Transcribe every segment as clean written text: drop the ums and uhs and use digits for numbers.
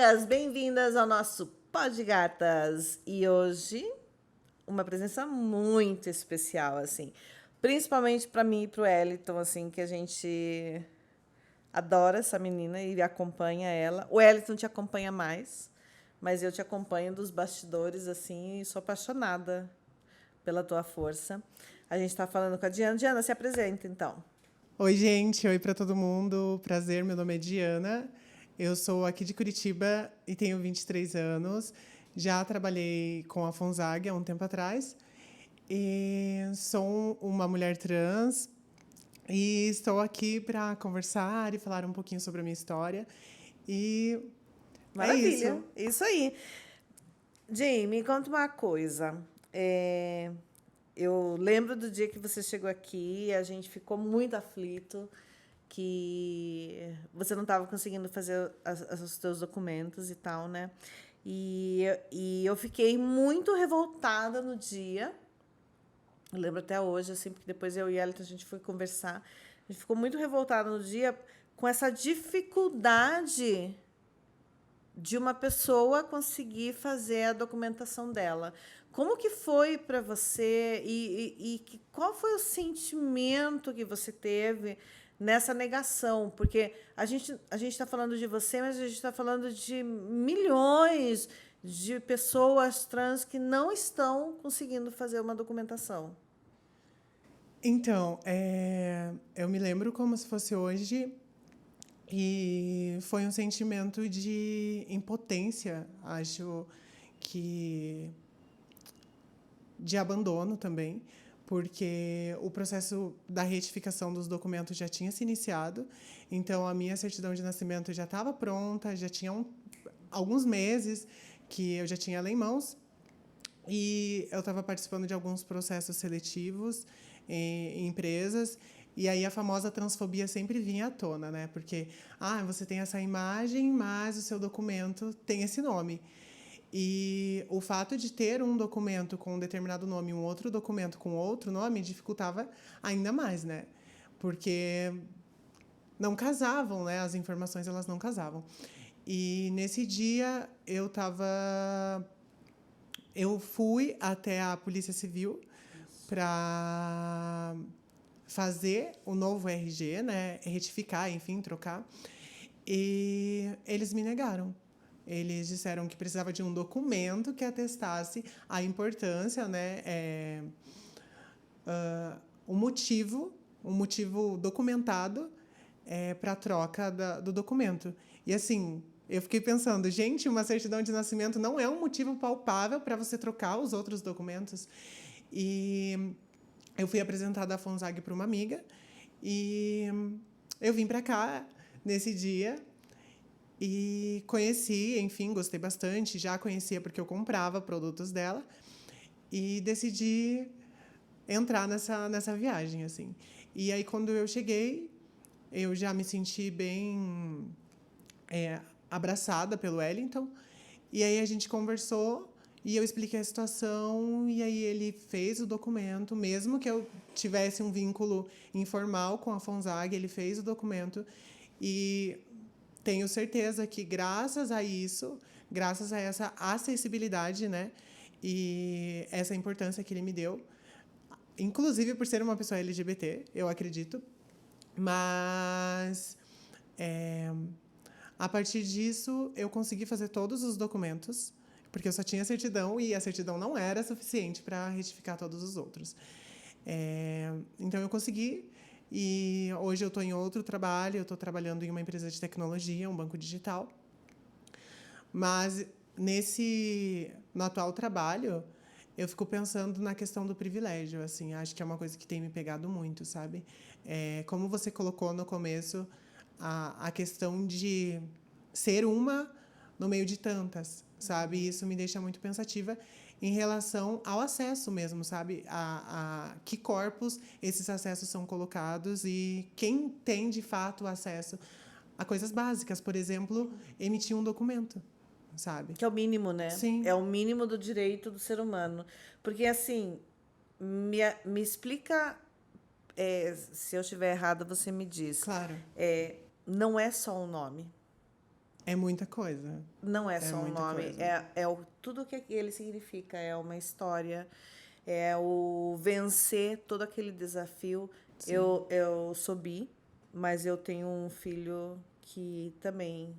amigas, bem-vindas ao nosso Pod Gatas. E hoje, uma presença muito especial, assim. Principalmente para mim e para o Wellington, assim, que a gente adora essa menina e acompanha ela. O Wellington te acompanha mais, mas eu te acompanho dos bastidores, assim, e sou apaixonada pela tua força. A gente está falando com a Diana. Diana, se apresenta, então. Oi, gente. Oi para todo mundo. Prazer, meu nome é Diana. Eu sou aqui de Curitiba e tenho 23 anos. Já trabalhei com a Fonzag há um tempo atrás. E sou uma mulher trans e estou aqui para conversar e falar um pouquinho sobre a minha história. E é Maravilha, isso. isso aí. Jay, me conta uma coisa. Eu lembro do dia que você chegou aqui, a gente ficou muito aflito que você não estava conseguindo fazer os seus documentos e tal, né? E eu fiquei muito revoltada no dia. Eu lembro até hoje, assim, porque depois eu e ela, a gente foi conversar. A gente ficou muito revoltada no dia com essa dificuldade de uma pessoa conseguir fazer a documentação dela. Como que foi para você qual foi o sentimento que você teve nessa negação? Porque a gente está falando de você, mas a gente está falando de milhões de pessoas trans que não estão conseguindo fazer uma documentação. Então, eu me lembro como se fosse hoje. E foi um sentimento de impotência, acho que de abandono também, porque o processo da retificação dos documentos já tinha se iniciado, então a minha certidão de nascimento já estava pronta, já tinha alguns meses que eu já tinha ela em mãos, e eu estava participando de alguns processos seletivos em empresas. E aí a famosa transfobia sempre vinha à tona, né? Porque, você tem essa imagem, mas o seu documento tem esse nome. E o fato de ter um documento com um determinado nome e um outro documento com outro nome dificultava ainda mais, né? Porque não casavam, né? As informações elas não casavam. E nesse dia eu fui até a Polícia Civil para fazer o novo RG, né? Retificar, enfim, trocar. E eles me negaram. Eles disseram que precisava de um documento que atestasse a importância, né? Um motivo documentado para a troca do documento. E assim, eu fiquei pensando, gente, uma certidão de nascimento não é um motivo palpável para você trocar os outros documentos. E eu fui apresentada à Fonzag para uma amiga e eu vim para cá nesse dia e conheci, enfim, gostei bastante. Já conhecia porque eu comprava produtos dela e decidi entrar nessa viagem, assim. E aí, quando eu cheguei, eu já me senti bem abraçada pelo Wellington. E aí a gente conversou e eu expliquei a situação e aí ele fez o documento, mesmo que eu tivesse um vínculo informal com a Fonzag, ele fez o documento e tenho certeza que graças a isso, graças a essa acessibilidade, né, e essa importância que ele me deu, inclusive por ser uma pessoa LGBT, eu acredito, mas a partir disso eu consegui fazer todos os documentos, porque eu só tinha certidão e a certidão não era suficiente para retificar todos os outros. Então eu consegui e hoje eu estou em outro trabalho, eu estou trabalhando em uma empresa de tecnologia, um banco digital. Mas no atual trabalho, eu fico pensando na questão do privilégio, assim, acho que é uma coisa que tem me pegado muito, sabe? Como você colocou no começo, a questão de ser uma no meio de tantas, sabe? E isso me deixa muito pensativa em relação ao acesso mesmo, sabe? A que corpos esses acessos são colocados e quem tem, de fato, acesso a coisas básicas. Por exemplo, emitir um documento, sabe? Que é o mínimo, né? Sim, É o mínimo do direito do ser humano. Porque, assim, me explica, se eu estiver errada, você me diz. claro. Não é só o nome. É muita coisa. Não é É só um muita nome, coisa. tudo o que ele significa, é uma história, é o vencer todo aquele desafio. Sim. Eu sou bi, mas eu tenho um filho que também,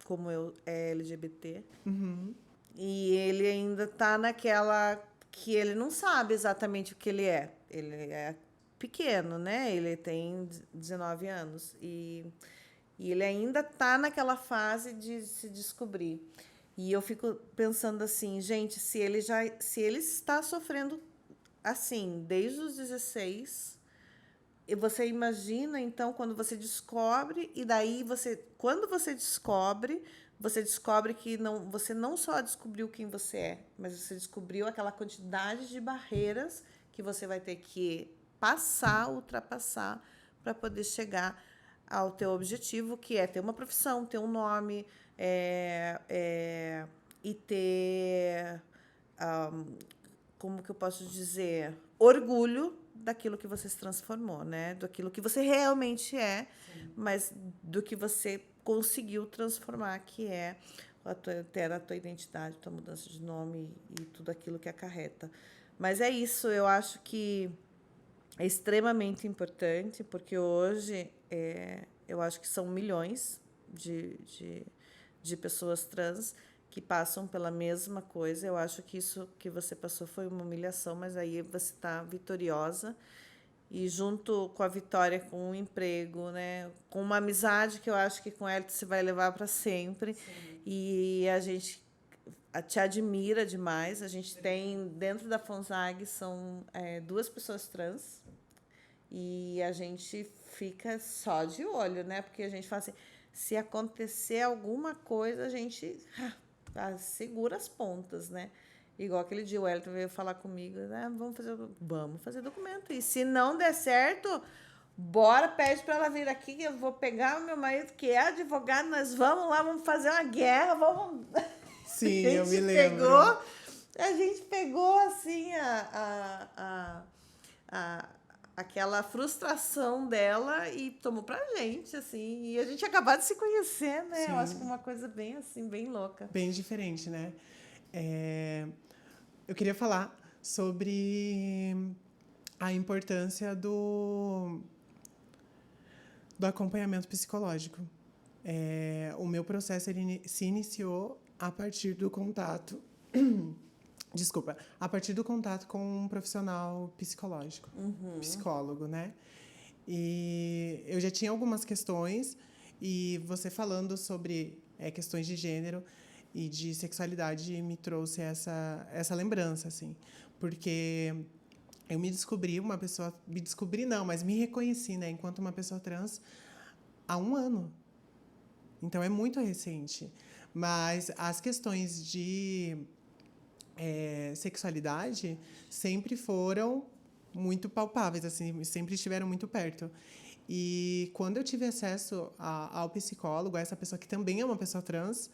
como eu, é LGBT. Uhum. E ele ainda tá naquela que ele não sabe exatamente o que ele é. Ele é pequeno, né? Ele tem 19 anos. E ele ainda tá naquela fase de se descobrir. E eu fico pensando assim, gente, se ele está sofrendo assim, desde os 16, e você imagina, então, quando você descobre, e daí quando você descobre que não, você não só descobriu quem você é, mas você descobriu aquela quantidade de barreiras que você vai ter que ultrapassar, para poder chegar ao teu objetivo, que é ter uma profissão, ter um nome, e ter, como que eu posso dizer, orgulho daquilo que você se transformou, né? Daquilo que você realmente é, mas do que você conseguiu transformar, que é ter a tua identidade, tua mudança de nome e tudo aquilo que acarreta. Mas é isso, eu acho que é extremamente importante, porque hoje eu acho que são milhões de pessoas trans que passam pela mesma coisa. Eu acho que isso que você passou foi uma humilhação, mas aí você está vitoriosa. E junto com a vitória, com um emprego, né? Com uma amizade que eu acho que com ela você vai levar para sempre. Sim. E a gente te admira demais. A gente tem, dentro da FONSAG, são 2 pessoas trans. E a gente fica só de olho, né? Porque a gente fala assim, se acontecer alguma coisa, a gente segura as pontas, né? Igual aquele dia o Wellington veio falar comigo, né? Vamos fazer documento. E se não der certo, bora, pede para ela vir aqui, que eu vou pegar o meu marido, que é advogado, nós vamos lá, vamos fazer uma guerra, vamos... Sim, eu me lembro. A gente pegou assim a, aquela frustração dela e tomou pra gente, assim. E a gente acabou de se conhecer, né? Sim. Eu acho que é uma coisa bem assim, bem louca. Bem diferente, né? Eu queria falar sobre a importância do acompanhamento psicológico. O meu processo se iniciou a partir do contato... Desculpa, a partir do contato com um profissional psicológico, psicólogo, né? E eu já tinha algumas questões, e você falando sobre questões de gênero e de sexualidade me trouxe essa lembrança, assim. Porque eu me descobri uma pessoa... Me descobri não, mas me reconheci, né? Enquanto uma pessoa trans há 1 ano. Então, é muito recente. Mas as questões de sexualidade sempre foram muito palpáveis, assim, sempre estiveram muito perto. E quando eu tive acesso ao psicólogo, a essa pessoa que também é uma pessoa trans,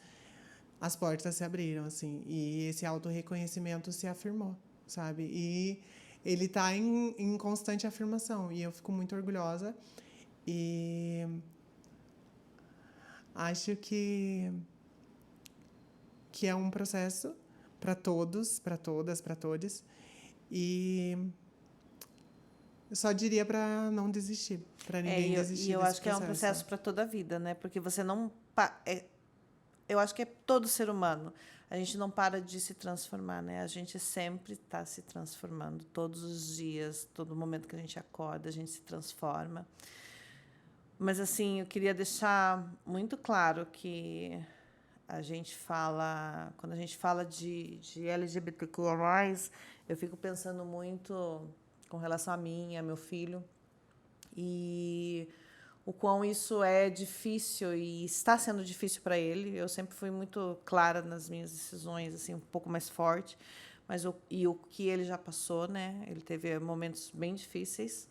as portas se abriram, assim, e esse autorreconhecimento se afirmou, sabe? E ele está em constante afirmação, e eu fico muito orgulhosa. E acho que é um processo para todos, para todas, para todos. E eu só diria para não desistir, para ninguém desistir E eu desse acho que é um processo para toda a vida, né? Porque você não... eu acho que é todo ser humano. A gente não para de se transformar, né? A gente sempre está se transformando. Todos os dias, todo momento que a gente acorda, a gente se transforma. Mas, assim, eu queria deixar muito claro que quando a gente fala de LGBTQIA+, eu fico pensando muito com relação a mim, a meu filho, e o quão isso é difícil e está sendo difícil para ele. Eu sempre fui muito clara nas minhas decisões, assim, um pouco mais forte, mas o que ele já passou, né? Ele teve momentos bem difíceis,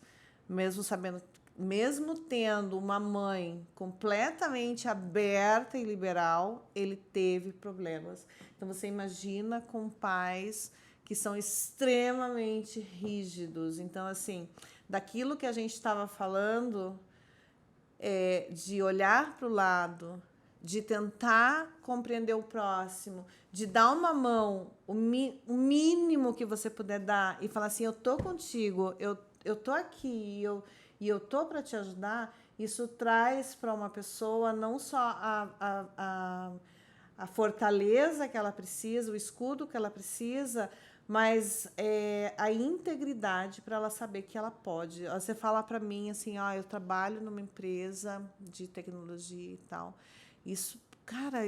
mesmo tendo uma mãe completamente aberta e liberal, ele teve problemas. Então, você imagina com pais que são extremamente rígidos. Então, assim, daquilo que a gente estava falando, de olhar para o lado, de tentar compreender o próximo, de dar uma mão, o mínimo que você puder dar, e falar assim, eu tô contigo, eu tô aqui, e eu tô para te ajudar, isso traz para uma pessoa não só a fortaleza que ela precisa, o escudo que ela precisa, mas a integridade para ela saber que ela pode. Você fala para mim assim, eu trabalho numa empresa de tecnologia e tal. Isso, cara,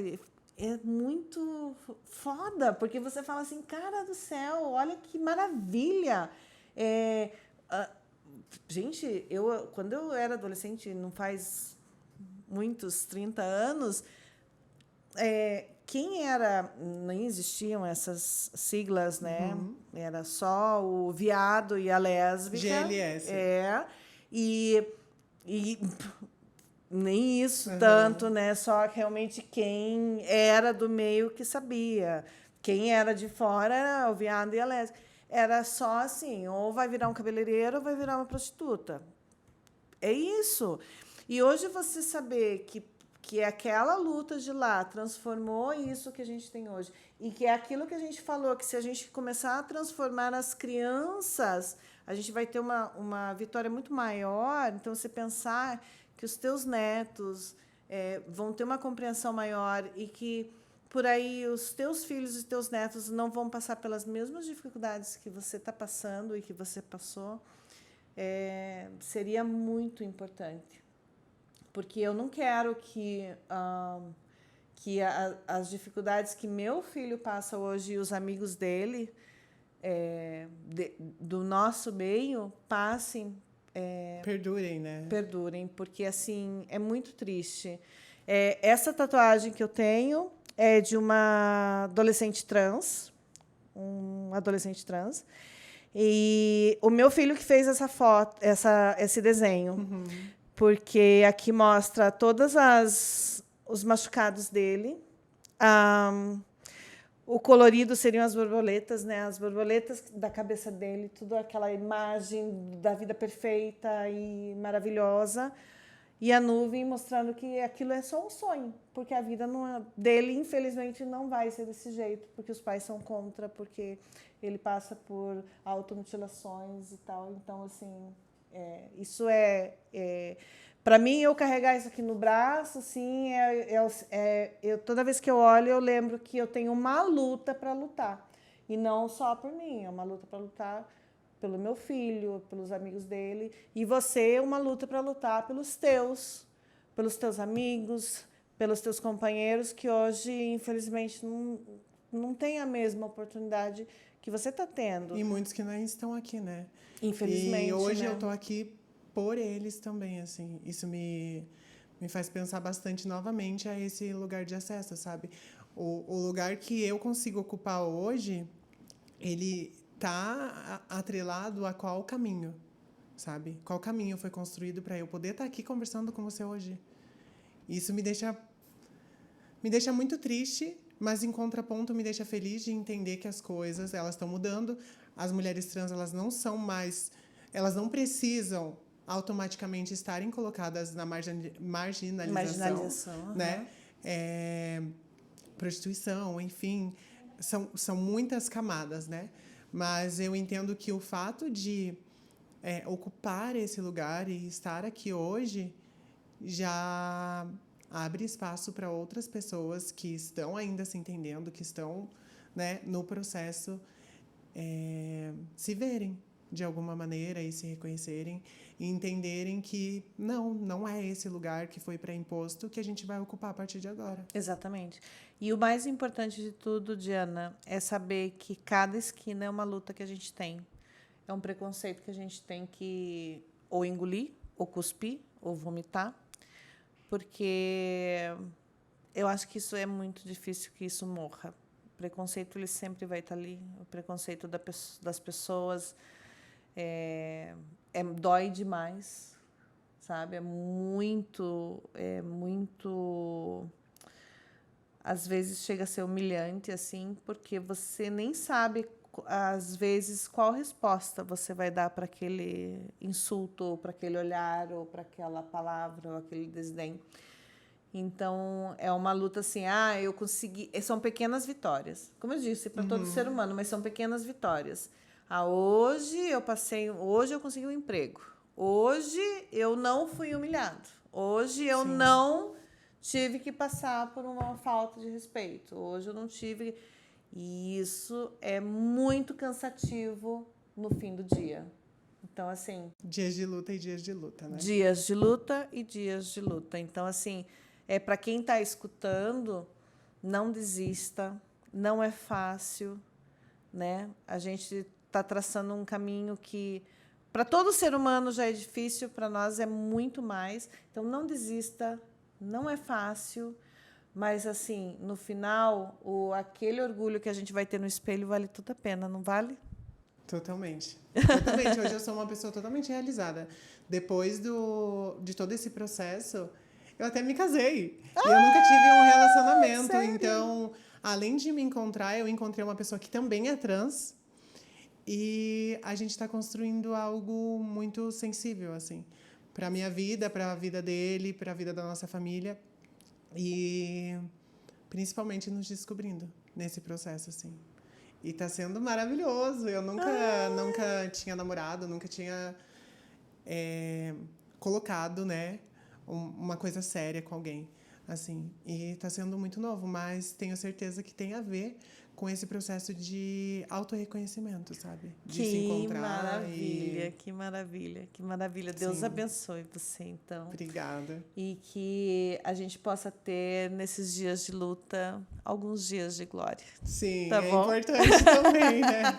é muito foda, porque você fala assim, cara do céu, olha que maravilha. Gente, quando eu era adolescente, não faz muitos 30 anos, quem era. Nem existiam essas siglas, né? Era só o viado e a lésbica. GLS. E, e nem isso tanto, né? Só realmente quem era do meio que sabia. Quem era de fora era o viado e a lésbica. Era só assim, ou vai virar um cabeleireiro ou vai virar uma prostituta. É isso. E hoje você saber que aquela luta de lá transformou isso que a gente tem hoje. E que é aquilo que a gente falou, que se a gente começar a transformar as crianças, a gente vai ter uma vitória muito maior. Então, você pensar que os teus netos vão ter uma compreensão maior e que, por aí, os teus filhos e teus netos não vão passar pelas mesmas dificuldades que você está passando e que você passou, seria muito importante. Porque eu não quero que as dificuldades que meu filho passa hoje e os amigos dele, do nosso meio, passem. Perdurem, né? Perdurem, porque assim é muito triste. Essa tatuagem que eu tenho é de uma adolescente trans, um adolescente trans. E o meu filho que fez essa foto, esse desenho. Porque aqui mostra todos os machucados dele. O colorido seriam as borboletas, né? As borboletas da cabeça dele, tudo aquela imagem da vida perfeita e maravilhosa. E a nuvem mostrando que aquilo é só um sonho, porque a vida dele, infelizmente, não vai ser desse jeito, porque os pais são contra, porque ele passa por automutilações e tal. Então, assim, isso para mim, eu carregar isso aqui no braço, assim, toda vez que eu olho, eu lembro que eu tenho uma luta para lutar. E não só por mim, é uma luta para lutar pelo meu filho, pelos amigos dele. E você, uma luta para lutar pelos teus amigos, pelos teus companheiros, que hoje, infelizmente, não têm a mesma oportunidade que você está tendo. E muitos que nem estão aqui, né? Infelizmente, e hoje, né? eu estou aqui por eles também, assim. Isso me faz pensar bastante novamente a esse lugar de acesso, sabe? O lugar que eu consigo ocupar hoje, ele tá atrelado a qual caminho, sabe? Qual caminho foi construído para eu poder estar aqui conversando com você hoje. Isso me deixa muito triste, mas em contraponto me deixa feliz de entender que as coisas, elas estão mudando. As mulheres trans, elas não são mais, elas não precisam automaticamente estarem colocadas na marginalização, né? Prostituição, enfim, são muitas camadas, né? Mas eu entendo que o fato de ocupar esse lugar e estar aqui hoje já abre espaço para outras pessoas que estão ainda se entendendo, que estão, né, no processo, se verem de alguma maneira e se reconhecerem e entenderem que não é esse lugar que foi pré-imposto que a gente vai ocupar a partir de agora. Exatamente. E o mais importante de tudo, Diana, é saber que cada esquina é uma luta que a gente tem. É um preconceito que a gente tem que ou engolir, ou cuspir, ou vomitar, porque eu acho que isso é muito difícil que isso morra. O preconceito ele sempre vai estar ali. O preconceito das pessoas dói demais, sabe? É muito, às vezes chega a ser humilhante, assim, porque você nem sabe, às vezes, qual resposta você vai dar para aquele insulto, ou para aquele olhar, ou para aquela palavra, ou aquele desdém. Então, é uma luta assim, eu consegui... São pequenas vitórias. Como eu disse, para todo ser humano, mas são pequenas vitórias. Hoje eu consegui um emprego. Hoje eu não fui humilhado. Hoje eu Sim. não tive que passar por uma falta de respeito. Hoje eu não tive... E isso é muito cansativo no fim do dia. Então, assim... Dias de luta e dias de luta, né? Dias de luta e dias de luta. Então, assim, para quem está escutando, não desista, não é fácil, né? A gente está traçando um caminho que, para todo ser humano já é difícil, para nós é muito mais. Então, não desista, não é fácil, mas, assim, no final, aquele orgulho que a gente vai ter no espelho vale tudo a pena, não vale? Totalmente. Totalmente. Hoje eu sou uma pessoa totalmente realizada. Depois de todo esse processo, eu até me casei. E eu nunca tive um relacionamento. Sério? Então, além de me encontrar, eu encontrei uma pessoa que também é trans. E a gente está construindo algo muito sensível, assim, para a minha vida, para a vida dele, para a vida da nossa família. E principalmente nos descobrindo nesse processo, assim. E tá sendo maravilhoso. Eu nunca tinha namorado, nunca tinha colocado, né, uma coisa séria com alguém, assim. E tá sendo muito novo, mas tenho certeza que tem a ver com esse processo de autorreconhecimento, sabe? De se encontrar. Que maravilha, que maravilha. Deus Sim. abençoe você, então. Obrigada. E que a gente possa ter, nesses dias de luta, alguns dias de glória. Sim, Tá é bom? importante também, né?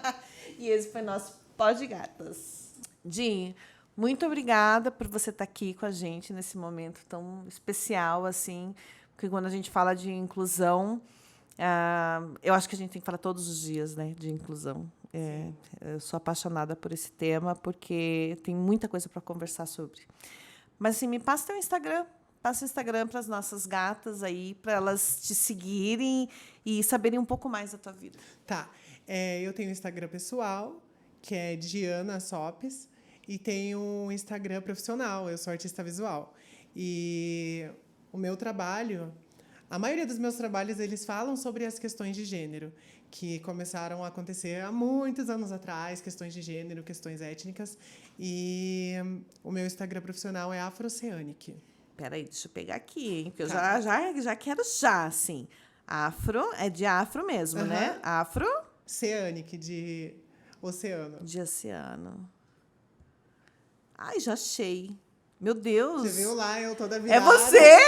E esse foi nosso Pó de Gatas. Jim, muito obrigada por você estar aqui com a gente nesse momento tão especial, assim, porque quando a gente fala de inclusão, eu acho que a gente tem que falar todos os dias, né, de inclusão. Eu sou apaixonada por esse tema, porque tem muita coisa para conversar sobre. Mas, assim, me passa teu Instagram. Passa o Instagram para as nossas gatas aí, para elas te seguirem e saberem um pouco mais da tua vida. Tá. Eu tenho um Instagram pessoal, que é Diana Sopes, e tenho um Instagram profissional, eu sou artista visual. E o meu trabalho, a maioria dos meus trabalhos, eles falam sobre as questões de gênero, que começaram a acontecer há muitos anos atrás, questões de gênero, questões étnicas. E o meu Instagram profissional é Afroceanic. Peraí, deixa eu pegar aqui, hein? Porque eu Tá. já quero já, assim. Afro, é de afro mesmo, né? Afro Ceanic, de oceano. de oceano. Ai, já achei. Meu Deus. Você viu lá, eu toda É virada. você?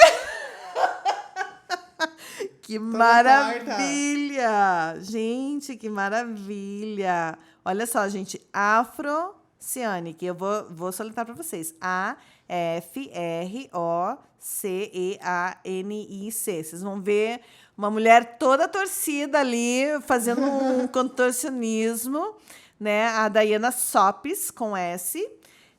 Que Toda maravilha! Gente, que maravilha! Olha só, gente, Afroceanic. Eu vou soletrar para vocês. Afroceanic. Vocês vão ver uma mulher toda torcida ali, fazendo um contorcionismo, né? A Diana Sopes, com S.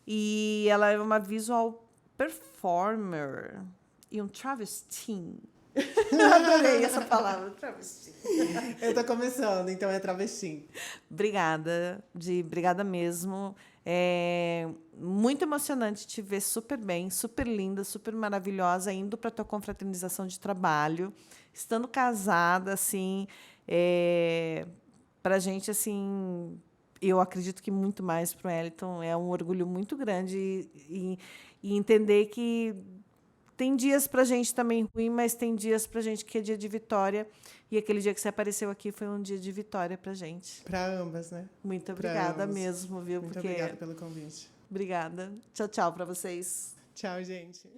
E ela é uma visual performer e um travesti. Adorei essa palavra, travesti. Eu tô começando, então é travesti. Obrigada mesmo. É muito emocionante te ver super bem, super linda, super maravilhosa, indo para a tua confraternização de trabalho, estando casada, assim, para a gente, assim, eu acredito que muito mais para o Wellington, é um orgulho muito grande e entender que tem dias para a gente também ruim, mas tem dias para a gente que é dia de vitória. E aquele dia que você apareceu aqui foi um dia de vitória para a gente. Para ambas, né? Muito obrigada mesmo, viu? Muito obrigada pelo convite. Obrigada. Tchau, tchau para vocês. Tchau, gente.